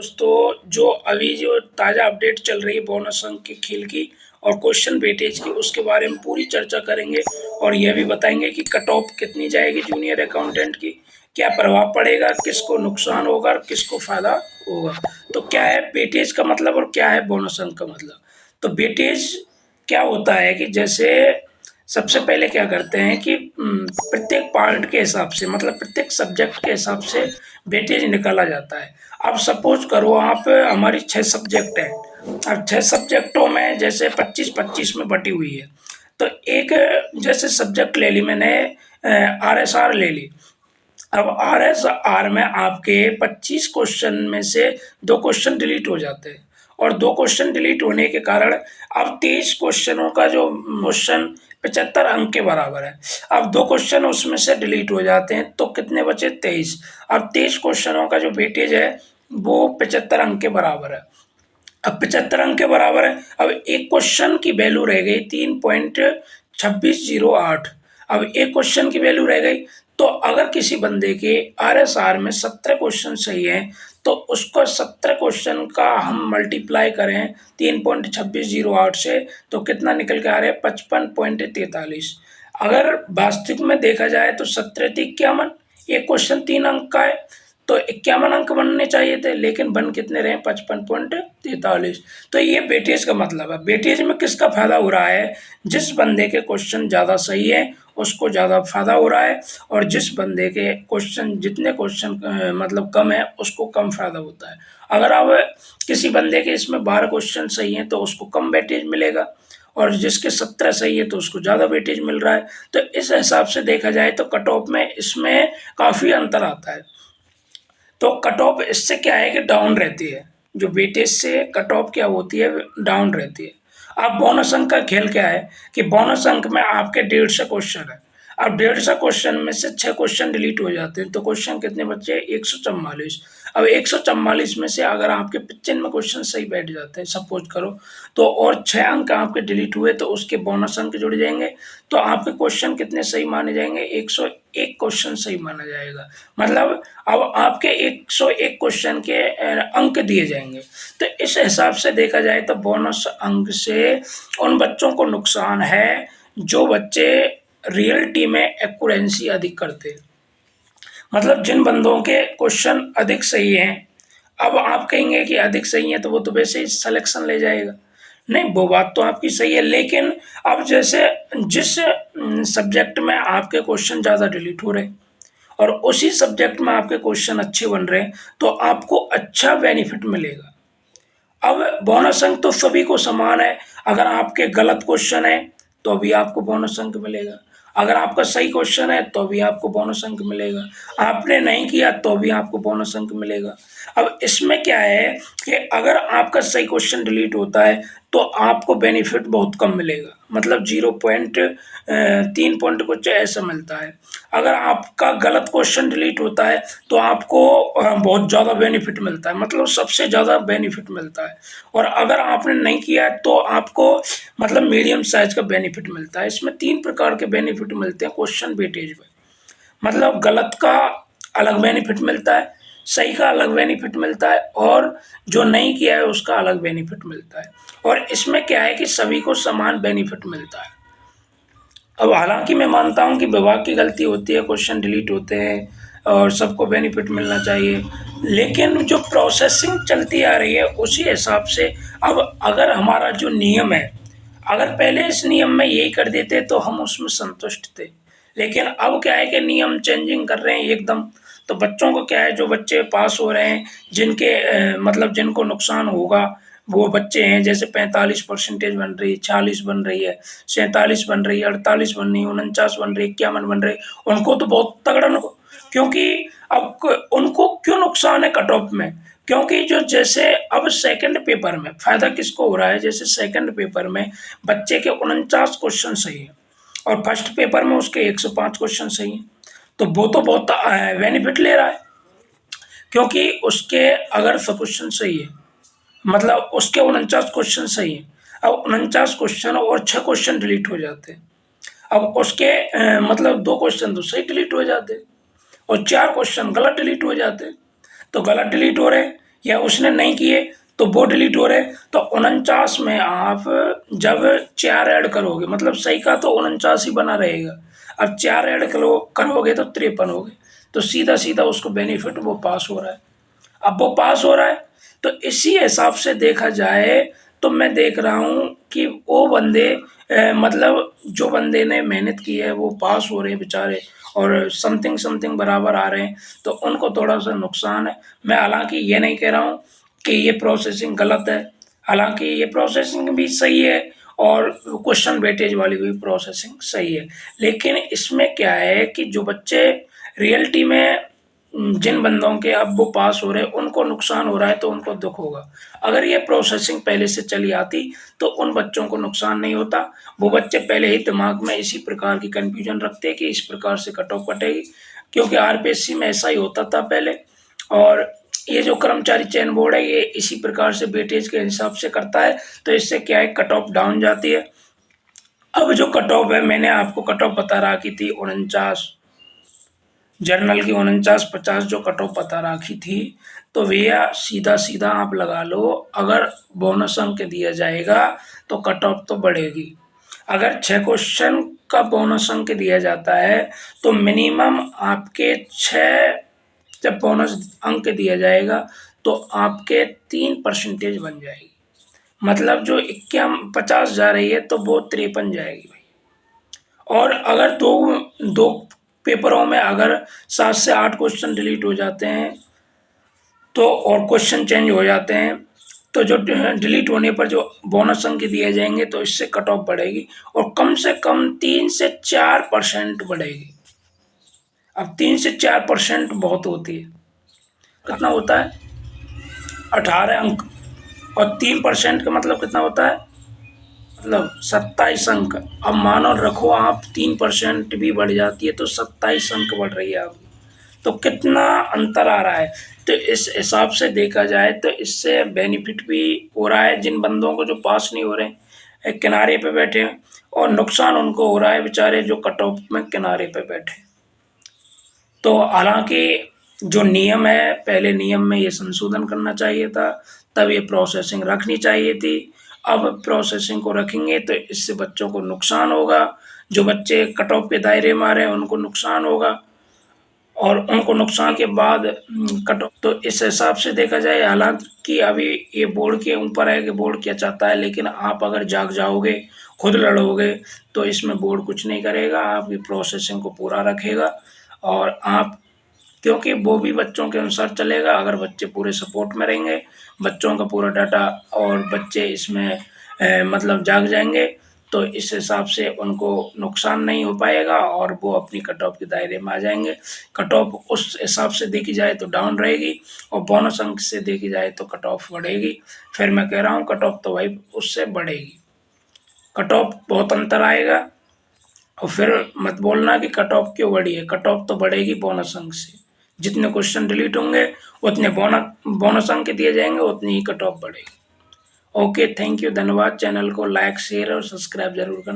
दोस्तों, जो अभी जो ताज़ा अपडेट चल रही है बोनस अंक की खेल की और क्वेश्चन वेटेज की, उसके बारे में पूरी चर्चा करेंगे और यह भी बताएंगे कि कट ऑफ कितनी जाएगी जूनियर अकाउंटेंट की, क्या प्रभाव पड़ेगा, किसको नुकसान होगा और किसको फ़ायदा होगा। तो क्या है वेटेज का मतलब और क्या है बोनस अंक का मतलब। तो वेटेज क्या होता है कि जैसे सबसे पहले क्या करते हैं कि प्रत्येक पार्ट के हिसाब से, मतलब प्रत्येक सब्जेक्ट के हिसाब से वेटेज निकाला जाता है। अब सपोज करो आप, हमारी 6 सब्जेक्ट हैं। अब 6 सब्जेक्टों में जैसे 25-25 में बटी हुई है। तो एक जैसे सब्जेक्ट ले ली मैंने, RSR ले ली। अब RSR में आपके 25 क्वेश्चन में से 2 क्वेश्चन डिलीट हो जाते हैं और 2 क्वेश्चन डिलीट होने के कारण अब 23 क्वेश्चनों का जो क्वेश्चन 75 अंक के बराबर है। अब 2 क्वेश्चन उसमें से डिलीट हो जाते हैं तो कितने बचे? 23। अब 23 क्वेश्चनों का जो वेटेज है वो 75 अंक के बराबर है। अब 75 अंक के बराबर है। अब एक क्वेश्चन की वैल्यू रह गई 3.2608। अब एक क्वेश्चन की वैल्यू रह गई, तो अगर किसी बंदे के RSR में 17 क्वेश्चन सही हैं तो उसको 17 क्वेश्चन का हम मल्टीप्लाई करें 3.2608 से तो कितना निकल के आ रहा है? 55.43। अगर वास्तविक में देखा जाए तो 17-51, एक क्वेश्चन 3 अंक का है तो 51 अंक बनने चाहिए थे, लेकिन बन कितने रहे? 55.43। तो ये वेटेज का मतलब है। वेटेज में किसका फायदा हो रहा है? जिस बंदे के क्वेश्चन ज़्यादा सही है उसको ज़्यादा फायदा हो रहा है, और जिस बंदे के क्वेश्चन जितने क्वेश्चन मतलब कम है उसको कम फायदा होता है। अगर अब किसी बंदे के इसमें 12 क्वेश्चन सही हैं तो उसको कम वेटेज मिलेगा, और जिसके 17 सही है तो उसको ज़्यादा वेटेज मिल रहा है। तो इस हिसाब से देखा जाए तो कट ऑफ में इसमें काफ़ी अंतर आता है। तो कट ऑफ इससे क्या है कि डाउन रहती है, जो वेटेज से कट ऑफ क्या होती है? डाउन रहती है। अब बोनस अंक का खेल क्या है कि बोनस अंक में आपके 150 क्वेश्चन है। अब 150 क्वेश्चन में से 6 क्वेश्चन डिलीट हो जाते हैं तो क्वेश्चन कितने बचे? 144। अब 144 में से अगर आपके 95 क्वेश्चन सही बैठ जाते हैं सपोज करो, तो और 6 अंक आपके डिलीट हुए तो उसके बोनस अंक जुड़ जाएंगे, तो आपके क्वेश्चन कितने सही माने जाएंगे? 101 क्वेश्चन सही माना जाएगा। मतलब अब आपके 101 क्वेश्चन के अंक दिए जाएंगे। तो इस हिसाब से देखा जाए तो बोनस अंक से उन बच्चों को नुकसान है जो बच्चे रियलिटी में एक्यूरेंसी अधिक करते हैं। मतलब जिन बंदों के क्वेश्चन अधिक सही हैं, अब आप कहेंगे कि अधिक सही है तो वो तो वैसे ही सिलेक्शन ले जाएगा। नहीं, वो बात तो आपकी सही है, लेकिन अब जैसे जिस सब्जेक्ट में आपके क्वेश्चन ज़्यादा डिलीट हो रहे हैं और उसी सब्जेक्ट में आपके क्वेश्चन अच्छे बन रहे हैं तो आपको अच्छा बेनिफिट मिलेगा। अब बोनस अंक तो सभी को समान है। अगर आपके गलत क्वेश्चन है तो भी आपको बोनस अंक मिलेगा, अगर आपका सही क्वेश्चन है तो भी आपको बोनस अंक मिलेगा, आपने नहीं किया तो भी आपको बोनस अंक मिलेगा। अब इसमें क्या है कि अगर आपका सही क्वेश्चन डिलीट होता है तो आपको बेनिफिट बहुत कम मिलेगा, मतलब 0.3 पॉइंट कुछ ऐसा मिलता है। अगर आपका गलत क्वेश्चन डिलीट होता है तो आपको बहुत ज़्यादा बेनिफिट मिलता है, मतलब सबसे ज़्यादा बेनिफिट मिलता है। और अगर आपने नहीं किया तो आपको मतलब मीडियम साइज का बेनिफिट मिलता है। इसमें 3 प्रकार के बेनिफिट मिलते हैं क्वेश्चन वेटेज में। मतलब गलत का अलग बेनिफिट मिलता है, सही का अलग बेनिफिट मिलता है, और जो नहीं किया है उसका अलग बेनिफिट मिलता है। और इसमें क्या है कि सभी को समान बेनिफिट मिलता है। अब हालांकि मैं मानता हूं कि विभाग की गलती होती है, क्वेश्चन डिलीट होते हैं और सबको बेनिफिट मिलना चाहिए, लेकिन जो प्रोसेसिंग चलती आ रही है उसी हिसाब से अब अगर हमारा जो नियम है, अगर पहले इस नियम में यही कर देते तो हम उसमें संतुष्ट थे, लेकिन अब क्या है कि नियम चेंजिंग कर रहे हैं एकदम। तो बच्चों को क्या है, जो बच्चे पास हो रहे हैं जिनके मतलब जिनको नुकसान होगा वो बच्चे हैं, जैसे 45% बन रही है, 40 बन रही है, 47 बन रही है, 48 बन रही है, 49 बन रही है, 51 बन रही है, उनको तो बहुत तगड़ा क्योंकि अब उनको क्यों नुकसान है कट ऑफ में? क्योंकि जो जैसे अब सेकंड पेपर में फायदा किसको हो रहा है? जैसे सेकंड पेपर में बच्चे के 49 क्वेश्चन सही है और फर्स्ट पेपर में उसके 105 क्वेश्चन सही है, तो वो तो बहुत बेनिफिट ले रहा है, क्योंकि उसके अगर सब क्वेश्चन सही है, मतलब उसके 49 क्वेश्चन सही है। अब 49 क्वेश्चन और 6 क्वेश्चन डिलीट हो जाते हैं। अब उसके मतलब 2 क्वेश्चन तो सही डिलीट हो जाते हैं और 4 क्वेश्चन गलत डिलीट हो जाते हैं। तो गलत डिलीट हो रहे हैं या उसने नहीं किए तो वो डिलीट हो रहे। तो 49 में आप जब 4 ऐड करोगे, मतलब सही का तो 49 ही बना रहेगा, अब 4 ऐड करोगे तो 53 हो गए। तो सीधा सीधा उसको बेनिफिट, वो पास हो रहा है। अब वो पास हो रहा है, तो इसी हिसाब से देखा जाए तो मैं देख रहा हूँ कि वो बंदे मतलब जो बंदे ने मेहनत की है वो पास हो रहे हैं बेचारे, और समथिंग समथिंग बराबर आ रहे हैं, तो उनको थोड़ा सा नुकसान है। मैं हालांकि ये नहीं कह रहा हूँ कि ये प्रोसेसिंग गलत है, हालांकि ये प्रोसेसिंग भी सही है और क्वेश्चन वेटेज वाली भी प्रोसेसिंग सही है। लेकिन इसमें क्या है कि जो बच्चे रियलिटी में जिन बंदों के अब वो पास हो रहे हैं उनको नुकसान हो रहा है, तो उनको दुख होगा। अगर ये प्रोसेसिंग पहले से चली आती तो उन बच्चों को नुकसान नहीं होता। वो बच्चे पहले ही दिमाग में इसी प्रकार की कंफ्यूजन रखते कि इस प्रकार से कट ऑफ कटेगी, क्योंकि आरपीएससी में ऐसा ही होता था पहले। और ये जो कर्मचारी चयन बोर्ड है ये इसी प्रकार से वेटेज के हिसाब से करता है, तो इससे क्या है, कट ऑफ डाउन जाती है। अब जो कट ऑफ है, मैंने आपको कट ऑफ बता रखी थी 49, जर्नल की 49-50 जो कट ऑफ बता रखी थी, तो भैया सीधा सीधा आप लगा लो, अगर बोनस अंक दिया जाएगा तो कट ऑफ तो बढ़ेगी। अगर 6 क्वेश्चन का बोनस अंक दिया जाता है तो मिनिमम आपके 6, जब बोनस अंक दिया जाएगा तो आपके 3% बन जाएगी। मतलब जो 51-50 जा रही है तो वो 53 जाएगी भाई। और अगर दो दो पेपरों में अगर 7 से 8 क्वेश्चन डिलीट हो जाते हैं तो, और क्वेश्चन चेंज हो जाते हैं, तो जो डिलीट होने पर जो बोनस अंक दिए जाएंगे तो इससे कट ऑफ बढ़ेगी, और कम से कम 3 से 4% बढ़ेगी। अब 3 से 4% बहुत होती है, कितना होता है, 18 अंक, और 3% का मतलब कितना होता है, मतलब 27 अंक। अब मानो रखो आप 3% भी बढ़ जाती है तो 27 अंक बढ़ रही है आपकी, तो कितना अंतर आ रहा है। तो इस हिसाब से देखा जाए तो इससे बेनिफिट भी हो रहा है जिन बंदों को जो पास नहीं हो रहे हैं, एक किनारे पे बैठे हैं, और नुकसान उनको हो रहा है बेचारे जो कट ऑफ में किनारे पे बैठे। तो हालांकि जो नियम है, पहले नियम में ये संशोधन करना चाहिए था, तब ये प्रोसेसिंग रखनी चाहिए थी। अब प्रोसेसिंग को रखेंगे तो इससे बच्चों को नुकसान होगा, जो बच्चे कट ऑफ के दायरे में आ रहे हैं उनको नुकसान होगा, और उनको नुकसान के बाद कट ऑफ। तो इस हिसाब से देखा जाए, हालांकि अभी ये बोर्ड के ऊपर है कि बोर्ड क्या चाहता है, लेकिन आप अगर जाग जाओगे, खुद लड़ोगे, तो इसमें बोर्ड कुछ नहीं करेगा, आपकी प्रोसेसिंग को पूरा रखेगा। और आप, क्योंकि वो भी बच्चों के अनुसार चलेगा, अगर बच्चे पूरे सपोर्ट में रहेंगे, बच्चों का पूरा डाटा, और बच्चे इसमें मतलब जाग जाएंगे, तो इस हिसाब से उनको नुकसान नहीं हो पाएगा और वो अपनी कट ऑफ के दायरे में आ जाएंगे। कट ऑफ उस हिसाब से देखी जाए तो डाउन रहेगी, और बोनस अंक से देखी जाए तो कट ऑफ बढ़ेगी। फिर मैं कह रहा हूँ कट ऑफ तो भाई उससे बढ़ेगी, कट ऑफ बहुत अंतर आएगा। और फिर मत बोलना कि कट ऑफ क्यों बढ़ी है, कट ऑफ तो बढ़ेगी बोनस अंक से। जितने क्वेश्चन डिलीट होंगे उतने बोनस अंक दिए जाएंगे, उतनी ही कट ऑफ बढ़ेगी। ओके, थैंक यू, धन्यवाद। चैनल को लाइक, शेयर और सब्सक्राइब जरूर करना।